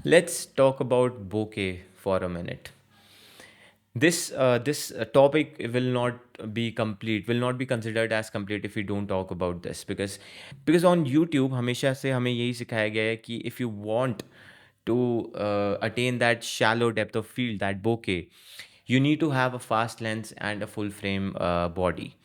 Let's talk about bokeh for a minute. This topic will not be complete, will not be considered as complete if we don't talk about this because on YouTube हमेशा से हमें यही सिखाया गया है कि if you want to attain that shallow depth of field, that bokeh, you need to have a fast lens and a full frame body,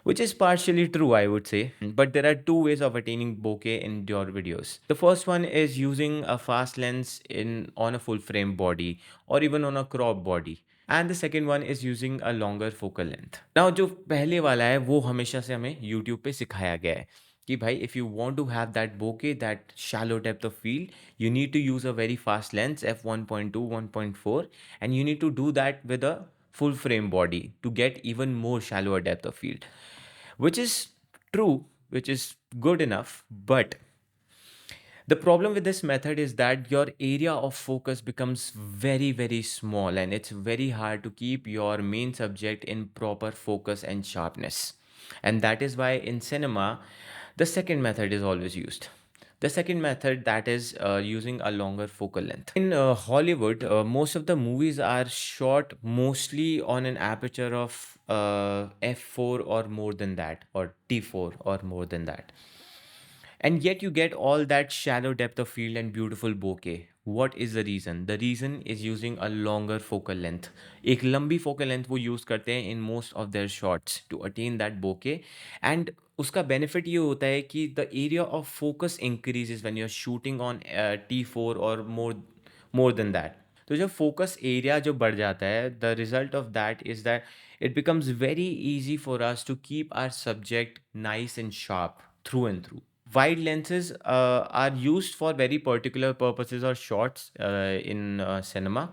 which is partially true, I would say. But there are two ways of attaining bokeh in your videos. The first one is using a fast lens in on a full frame body or even on a crop body. And the second one is using a longer focal length. Now जो पहले वाला है वो हमेशा से हमें YouTube पे सिखाया गया है कि भाई if you want to have that bokeh, that shallow depth of field, you need to use a very fast lens f1.2, 1.4, and you need to do that with a full frame body to get even more shallower depth of field, which is true, which is good enough. But the problem with this method is that your area of focus becomes very, very small, and it's very hard to keep your main subject in proper focus and sharpness. And that is why in cinema, the second method is always used. The second method, that is using a longer focal length. In Hollywood, most of the movies are shot mostly on an aperture of f4 or more than that, or t4 or more than that, and yet you get all that shallow depth of field and beautiful bokeh. What is the reason? The reason is using a longer focal length. एक लंबी focal length वो use करते हैं in most of their shots to attain that bokeh, and उसका benefit ये होता है कि the area of focus increases when you're shooting on T4 or more than that. तो जब फोकस एरिया जो बढ़ जाता है, the result of that is that it becomes very easy for us to keep our subject nice and sharp through and through. Wide lenses are used for very particular purposes or shots in cinema,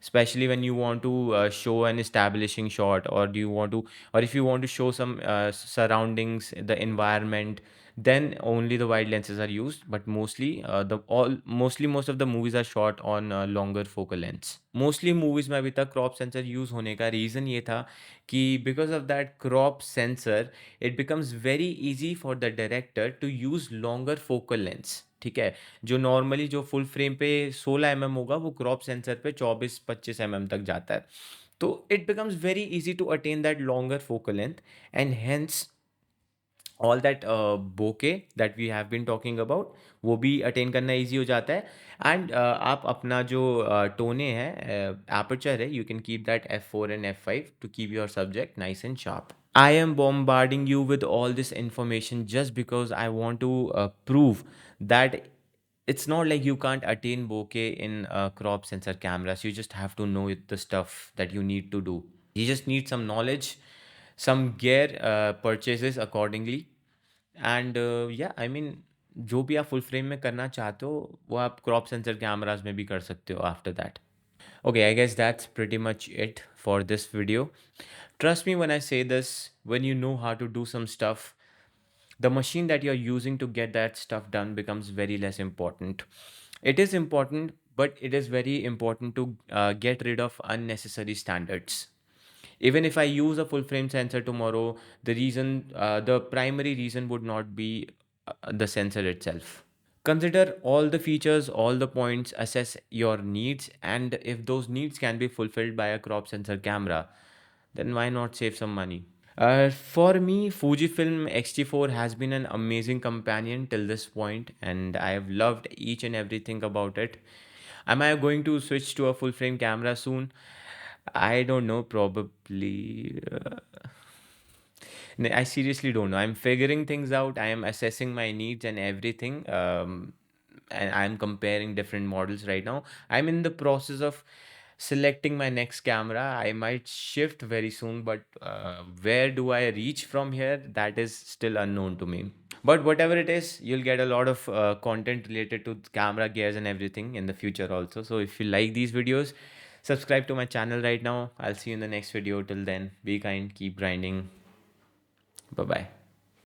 especially when you want to show an establishing shot, or do you want to, or if you want to show some surroundings, the environment, then only the wide lenses are used. But mostly most of the movies are shot on longer focal lengths. Mostly movies में अभी तक crop sensor use होने का reason ये था कि because of that crop sensor, it becomes very easy for the director to use longer focal lengths. ठीक है, जो नॉर्मली जो फुल फ्रेम पे 16 होगा वो क्रॉप सेंसर पे 24-25 तक जाता है. तो it becomes very easy to attain that longer focal length, and hence all that bokeh that we have been talking about वो भी अटेन करना ईजी हो जाता है. एंड आप अपना जो टोने है, एपर्चर है, you can keep that f4 and f5 to keep your subject nice and sharp. I am bombarding you with all this information just because I want to prove that it's not like you can't attain bokeh in crop sensor cameras. You just have to know the stuff that you need to do. You just need some knowledge, some gear purchases accordingly, and या I mean जो भी आप full frame में करना चाहते हो वो आप क्रॉप सेंसर कैमराज में भी कर सकते हो after that. Okay, I guess that's pretty much it for this video. Trust me when I say this, when you know how to do some stuff, the machine that you're using to get that stuff done becomes very less important. It is important, but it is very important to get rid of unnecessary standards. Even if I use a full frame sensor tomorrow, the primary reason would not be the sensor itself. Consider all the features, all the points, assess your needs, and if those needs can be fulfilled by a crop sensor camera, then why not save some money? For me, Fujifilm X-T4 has been an amazing companion till this point, and I have loved each and everything about it. Am I going to switch to a full frame camera soon? I don't know, probably. I seriously don't know. I'm figuring things out. I am assessing my needs and everything. And I'm comparing different models right now. I'm in the process of selecting my next camera. I might shift very soon, but where do I reach from here? That is still unknown to me. But whatever it is, you'll get a lot of content related to camera gears and everything in the future also. So if you like these videos, subscribe to my channel right now. I'll see you in the next video. Till then, be kind, keep grinding. Bye bye.